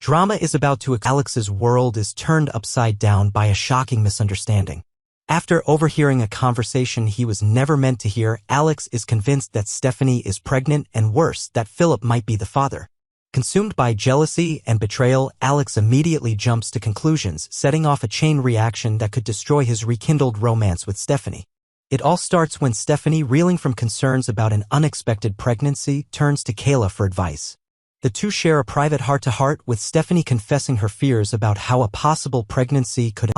Drama is about to occur. Alex's world is turned upside down by a shocking misunderstanding. After overhearing a conversation he was never meant to hear, Alex is convinced that Stephanie is pregnant and worse, that Philip might be the father. Consumed by jealousy and betrayal, Alex immediately jumps to conclusions, setting off a chain reaction that could destroy his rekindled romance with Stephanie. It all starts when Stephanie, reeling from concerns about an unexpected pregnancy, turns to Kayla for advice. The two share a private heart-to-heart, with Stephanie confessing her fears about how a possible pregnancy could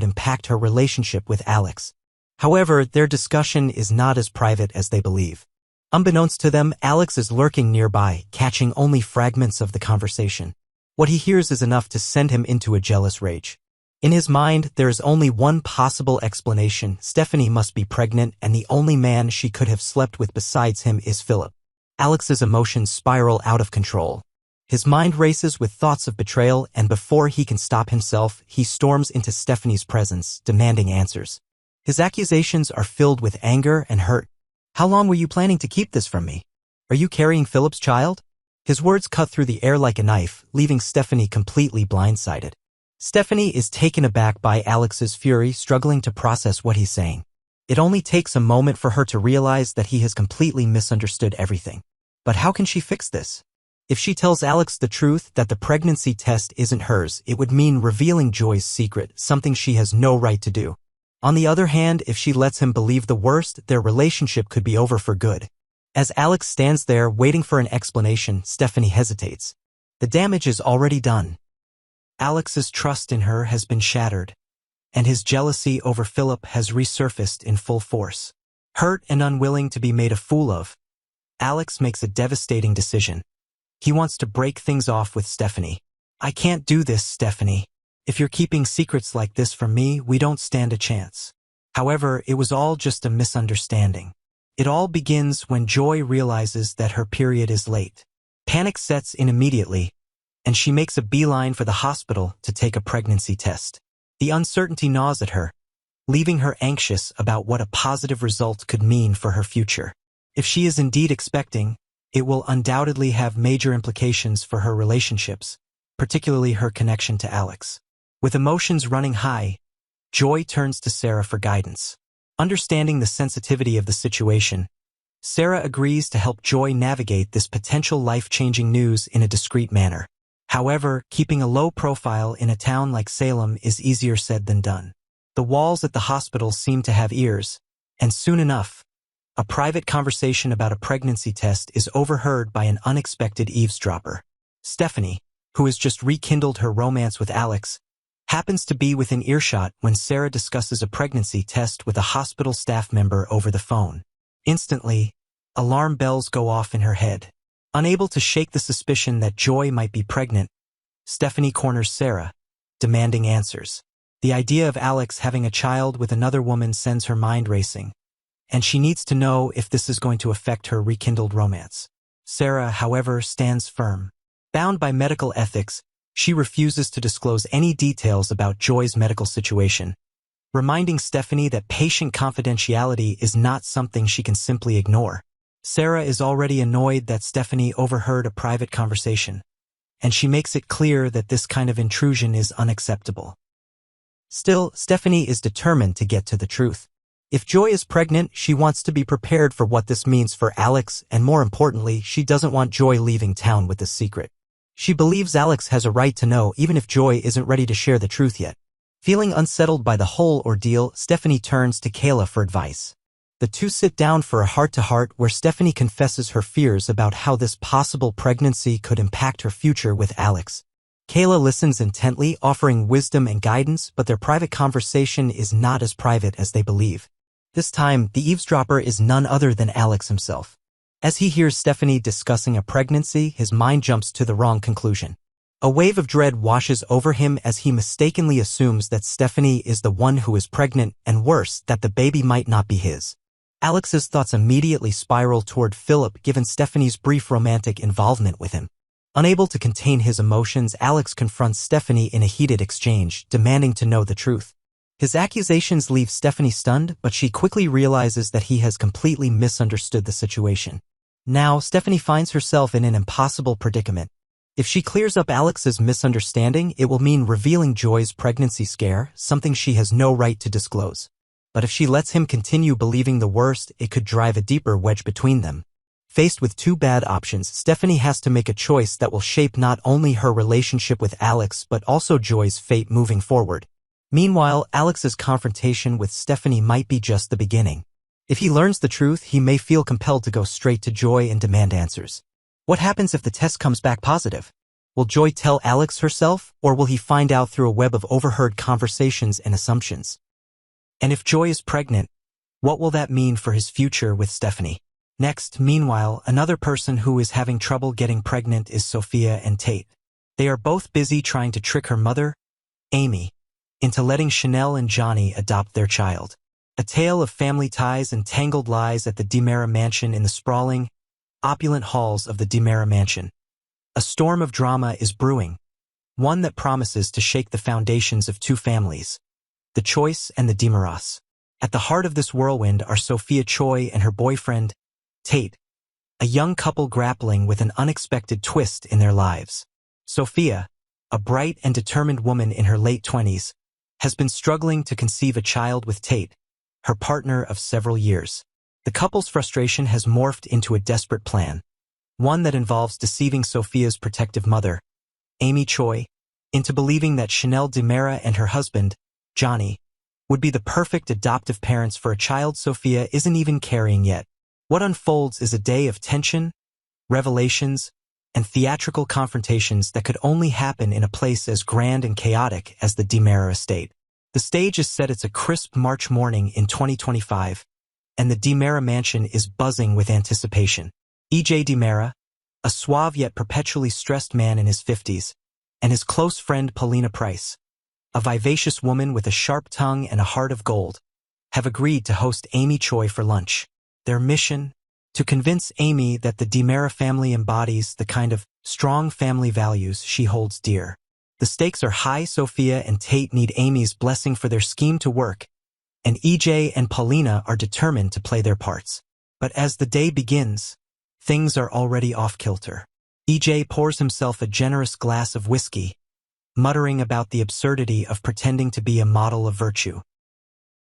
impact her relationship with Alex. However, their discussion is not as private as they believe. Unbeknownst to them, Alex is lurking nearby, catching only fragments of the conversation. What he hears is enough to send him into a jealous rage. In his mind, there is only one possible explanation: Stephanie must be pregnant, and the only man she could have slept with besides him is Philip. Alex's emotions spiral out of control. His mind races with thoughts of betrayal, and before he can stop himself, he storms into Stephanie's presence, demanding answers. His accusations are filled with anger and hurt. "How long were you planning to keep this from me? Are you carrying Philip's child?" His words cut through the air like a knife, leaving Stephanie completely blindsided. Stephanie is taken aback by Alex's fury, struggling to process what he's saying. It only takes a moment for her to realize that he has completely misunderstood everything. But how can she fix this? If she tells Alex the truth, that the pregnancy test isn't hers, it would mean revealing Joy's secret, something she has no right to do. On the other hand, if she lets him believe the worst, their relationship could be over for good. As Alex stands there waiting for an explanation, Stephanie hesitates. The damage is already done. Alex's trust in her has been shattered, and his jealousy over Philip has resurfaced in full force. Hurt and unwilling to be made a fool of, Alex makes a devastating decision. He wants to break things off with Stephanie. "I can't do this, Stephanie. If you're keeping secrets like this from me, we don't stand a chance." However, it was all just a misunderstanding. It all begins when Joy realizes that her period is late. Panic sets in immediately, and she makes a beeline for the hospital to take a pregnancy test. The uncertainty gnaws at her, leaving her anxious about what a positive result could mean for her future. If she is indeed expecting, it will undoubtedly have major implications for her relationships, particularly her connection to Alex. With emotions running high, Joy turns to Sarah for guidance. Understanding the sensitivity of the situation, Sarah agrees to help Joy navigate this potential life-changing news in a discreet manner. However, keeping a low profile in a town like Salem is easier said than done. The walls at the hospital seem to have ears, and soon enough, a private conversation about a pregnancy test is overheard by an unexpected eavesdropper. Stephanie, who has just rekindled her romance with Alex, happens to be within earshot when Sarah discusses a pregnancy test with a hospital staff member over the phone. Instantly, alarm bells go off in her head. Unable to shake the suspicion that Joy might be pregnant, Stephanie corners Sarah, demanding answers. The idea of Alex having a child with another woman sends her mind racing, and she needs to know if this is going to affect her rekindled romance. Sarah, however, stands firm. Bound by medical ethics, she refuses to disclose any details about Joy's medical situation, reminding Stephanie that patient confidentiality is not something she can simply ignore. Sarah is already annoyed that Stephanie overheard a private conversation, and she makes it clear that this kind of intrusion is unacceptable. Still, Stephanie is determined to get to the truth. If Joy is pregnant, she wants to be prepared for what this means for Alex, and more importantly, she doesn't want Joy leaving town with this secret. She believes Alex has a right to know, even if Joy isn't ready to share the truth yet. Feeling unsettled by the whole ordeal, Stephanie turns to Kayla for advice. The two sit down for a heart-to-heart where Stephanie confesses her fears about how this possible pregnancy could impact her future with Alex. Kayla listens intently, offering wisdom and guidance, but their private conversation is not as private as they believe. This time, the eavesdropper is none other than Alex himself. As he hears Stephanie discussing a pregnancy, his mind jumps to the wrong conclusion. A wave of dread washes over him as he mistakenly assumes that Stephanie is the one who is pregnant, and worse, that the baby might not be his. Alex's thoughts immediately spiral toward Philip, given Stephanie's brief romantic involvement with him. Unable to contain his emotions, Alex confronts Stephanie in a heated exchange, demanding to know the truth. His accusations leave Stephanie stunned, but she quickly realizes that he has completely misunderstood the situation. Now, Stephanie finds herself in an impossible predicament. If she clears up Alex's misunderstanding, it will mean revealing Joy's pregnancy scare, something she has no right to disclose. But if she lets him continue believing the worst, it could drive a deeper wedge between them. Faced with two bad options, Stephanie has to make a choice that will shape not only her relationship with Alex but also Joy's fate moving forward. Meanwhile, Alex's confrontation with Stephanie might be just the beginning. If he learns the truth, he may feel compelled to go straight to Joy and demand answers. What happens if the test comes back positive? Will Joy tell Alex herself, or will he find out through a web of overheard conversations and assumptions? And if Joy is pregnant, what will that mean for his future with Stephanie? Next, meanwhile, another person who is having trouble getting pregnant is Sophia and Tate. They are both busy trying to trick her mother, Amy, into letting Chanel and Johnny adopt their child. A tale of family ties and tangled lies at the DiMera mansion in the sprawling, opulent halls of the DiMera mansion. A storm of drama is brewing, one that promises to shake the foundations of two families, the Choice and the DiMeras. At the heart of this whirlwind are Sophia Choi and her boyfriend, Tate, a young couple grappling with an unexpected twist in their lives. Sophia, a bright and determined woman in her late 20s, has been struggling to conceive a child with Tate, her partner of several years. The couple's frustration has morphed into a desperate plan, one that involves deceiving Sophia's protective mother, Amy Choi, into believing that Chanel DiMera and her husband, Johnny, would be the perfect adoptive parents for a child Sophia isn't even carrying yet. What unfolds is a day of tension, revelations, and theatrical confrontations that could only happen in a place as grand and chaotic as the DiMera estate. The stage is set. It's a crisp March morning in 2025, and the DiMera mansion is buzzing with anticipation. E.J. DiMera, a suave yet perpetually stressed man in his 50s, and his close friend Paulina Price, a vivacious woman with a sharp tongue and a heart of gold, have agreed to host Amy Choi for lunch. Their mission? To convince Amy that the DiMera family embodies the kind of strong family values she holds dear. The stakes are high. Sophia and Tate need Amy's blessing for their scheme to work, and EJ and Paulina are determined to play their parts. But as the day begins, things are already off-kilter. EJ pours himself a generous glass of whiskey, muttering about the absurdity of pretending to be a model of virtue.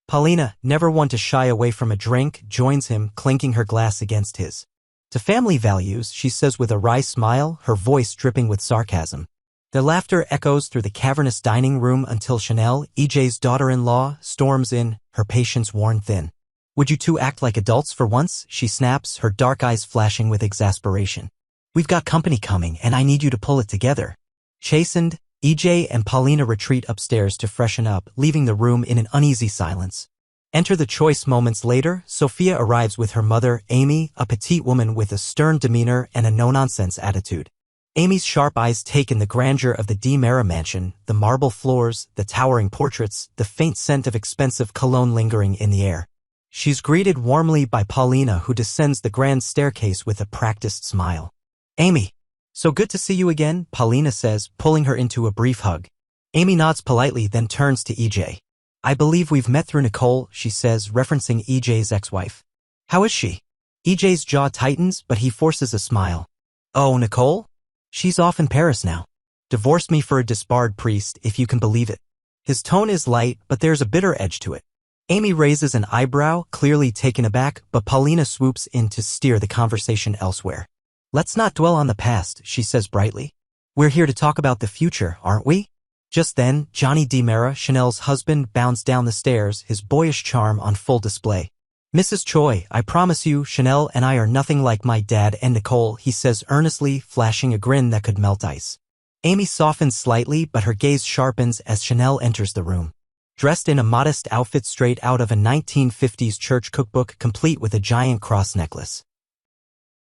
Paulina, never one to shy away from a drink, joins him, clinking her glass against his. To family values, she says with a wry smile, her voice dripping with sarcasm. Their laughter echoes through the cavernous dining room until Chanel, EJ's daughter-in-law, storms in, her patience worn thin. Would you two act like adults for once? She snaps, her dark eyes flashing with exasperation. We've got company coming, and I need you to pull it together. Chastened, EJ and Paulina retreat upstairs to freshen up, leaving the room in an uneasy silence. Enter the Choice. Moments later, Sophia arrives with her mother, Amy, a petite woman with a stern demeanor and a no-nonsense attitude. Amy's sharp eyes take in the grandeur of the DiMera mansion, the marble floors, the towering portraits, the faint scent of expensive cologne lingering in the air. She's greeted warmly by Paulina, who descends the grand staircase with a practiced smile. Amy, so good to see you again, Paulina says, pulling her into a brief hug. Amy nods politely, then turns to EJ. I believe we've met through Nicole, she says, referencing EJ's ex-wife. How is she? EJ's jaw tightens, but he forces a smile. Oh, Nicole? She's off in Paris now. Divorced me for a disbarred priest, if you can believe it. His tone is light, but there's a bitter edge to it. Amy raises an eyebrow, clearly taken aback, but Paulina swoops in to steer the conversation elsewhere. Let's not dwell on the past, she says brightly. We're here to talk about the future, aren't we? Just then, Johnny DiMera, Chanel's husband, bounds down the stairs, his boyish charm on full display. Mrs. Choi, I promise you, Chanel and I are nothing like my dad and Nicole, he says earnestly, flashing a grin that could melt ice. Amy softens slightly, but her gaze sharpens as Chanel enters the room. Dressed in a modest outfit straight out of a 1950s church cookbook, complete with a giant cross necklace.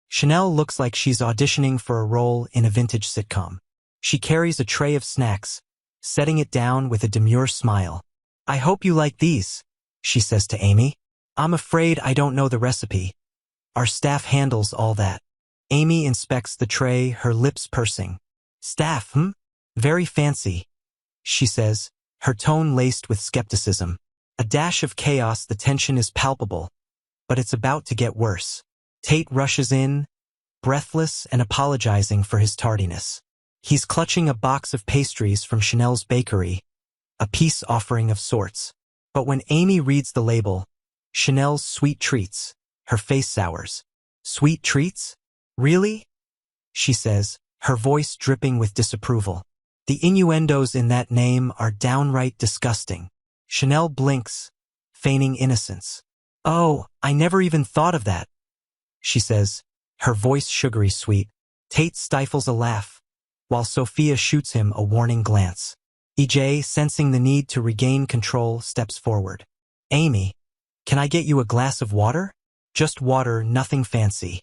Chanel looks like she's auditioning for a role in a vintage sitcom. She carries a tray of snacks, setting it down with a demure smile. I hope you like these, she says to Amy. I'm afraid I don't know the recipe. Our staff handles all that. Amy inspects the tray, her lips pursing. Staff, Very fancy, she says, her tone laced with skepticism. A dash of chaos. The tension is palpable, but it's about to get worse. Tate rushes in, breathless and apologizing for his tardiness. He's clutching a box of pastries from Chanel's bakery, a peace offering of sorts. But when Amy reads the label, Chanel's sweet treats, her face sours. Sweet treats? Really? She says, her voice dripping with disapproval. The innuendos in that name are downright disgusting. Chanel blinks, feigning innocence. Oh, I never even thought of that, she says, her voice sugary sweet. Tate stifles a laugh, while Sophia shoots him a warning glance. EJ, sensing the need to regain control, steps forward. Amy, can I get you a glass of water? Just water, nothing fancy,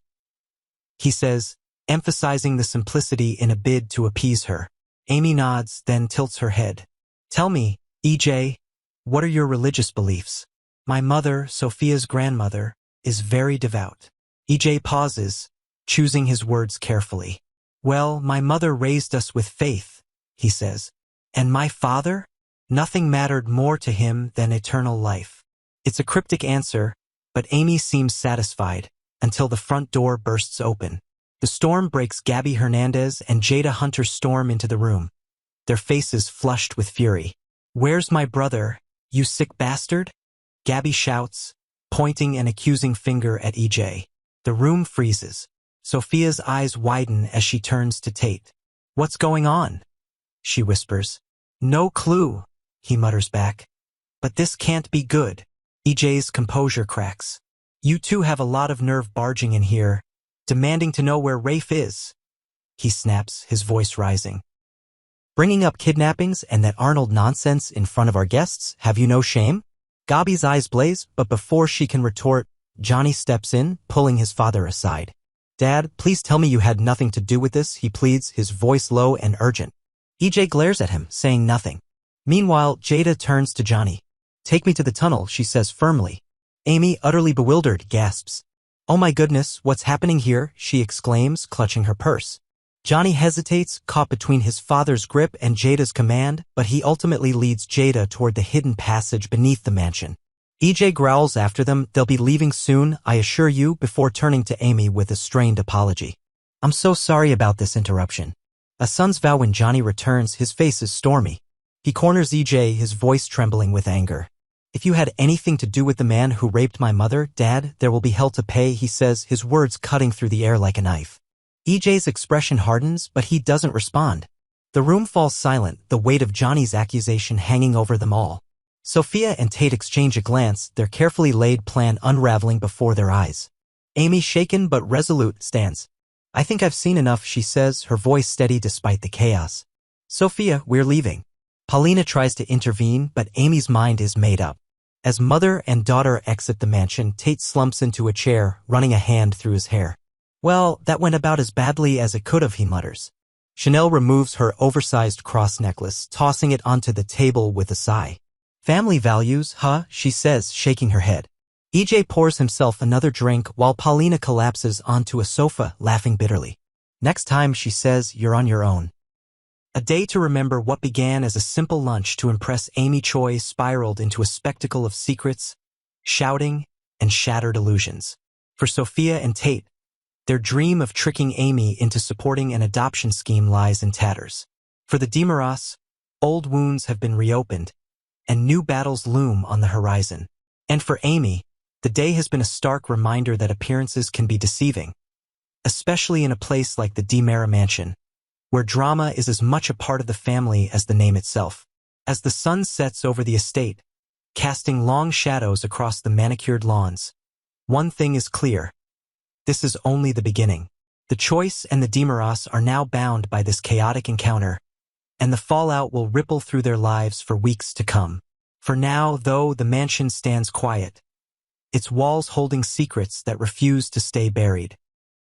he says, emphasizing the simplicity in a bid to appease her. Amy nods, then tilts her head. Tell me, EJ, what are your religious beliefs? My mother, Sophia's grandmother, is very devout. EJ pauses, choosing his words carefully. Well, my mother raised us with faith, he says. And my father? Nothing mattered more to him than eternal life. It's a cryptic answer, but Amy seems satisfied, until the front door bursts open. The storm breaks. Gabby Hernandez and Jada Hunter storm into the room, their faces flushed with fury. Where's my brother, you sick bastard? Gabby shouts, pointing an accusing finger at EJ. The room freezes. Sophia's eyes widen as she turns to Tate. What's going on? She whispers. No clue, he mutters back. But this can't be good. EJ's composure cracks. You two have a lot of nerve barging in here, demanding to know where Rafe is, he snaps, his voice rising. Bringing up kidnappings and that Arnold nonsense in front of our guests, have you no shame? Gabby's eyes blaze, but before she can retort, Johnny steps in, pulling his father aside. Dad, please tell me you had nothing to do with this, he pleads, his voice low and urgent. EJ glares at him, saying nothing. Meanwhile, Jada turns to Johnny. Take me to the tunnel, she says firmly. Amy, utterly bewildered, gasps. Oh my goodness, what's happening here? She exclaims, clutching her purse. Johnny hesitates, caught between his father's grip and Jada's command, but he ultimately leads Jada toward the hidden passage beneath the mansion. EJ growls after them. They'll be leaving soon, I assure you, before turning to Amy with a strained apology. I'm so sorry about this interruption. A son's vow. When Johnny returns, his face is stormy. He corners EJ, his voice trembling with anger. If you had anything to do with the man who raped my mother, Dad, there will be hell to pay, he says, his words cutting through the air like a knife. EJ's expression hardens, but he doesn't respond. The room falls silent, the weight of Johnny's accusation hanging over them all. Sophia and Tate exchange a glance, their carefully laid plan unraveling before their eyes. Amy, shaken but resolute, stands. I think I've seen enough, she says, her voice steady despite the chaos. Sophia, we're leaving. Paulina tries to intervene, but Amy's mind is made up. As mother and daughter exit the mansion, Tate slumps into a chair, running a hand through his hair. Well, that went about as badly as it could have, he mutters. Chanel removes her oversized cross necklace, tossing it onto the table with a sigh. Family values, huh? She says, shaking her head. EJ pours himself another drink while Paulina collapses onto a sofa, laughing bitterly. Next time, she says, you're on your own. A day to remember. What began as a simple lunch to impress Amy Choi spiraled into a spectacle of secrets, shouting, and shattered illusions. For Sophia and Tate, their dream of tricking Amy into supporting an adoption scheme lies in tatters. For the DeMaras, old wounds have been reopened, and new battles loom on the horizon. And for Amy, the day has been a stark reminder that appearances can be deceiving, especially in a place like the DeMara mansion, where drama is as much a part of the family as the name itself. As the sun sets over the estate, casting long shadows across the manicured lawns, one thing is clear. This is only the beginning. The Choice and the DeMaras are now bound by this chaotic encounter, and the fallout will ripple through their lives for weeks to come. For now, though, the mansion stands quiet, its walls holding secrets that refuse to stay buried.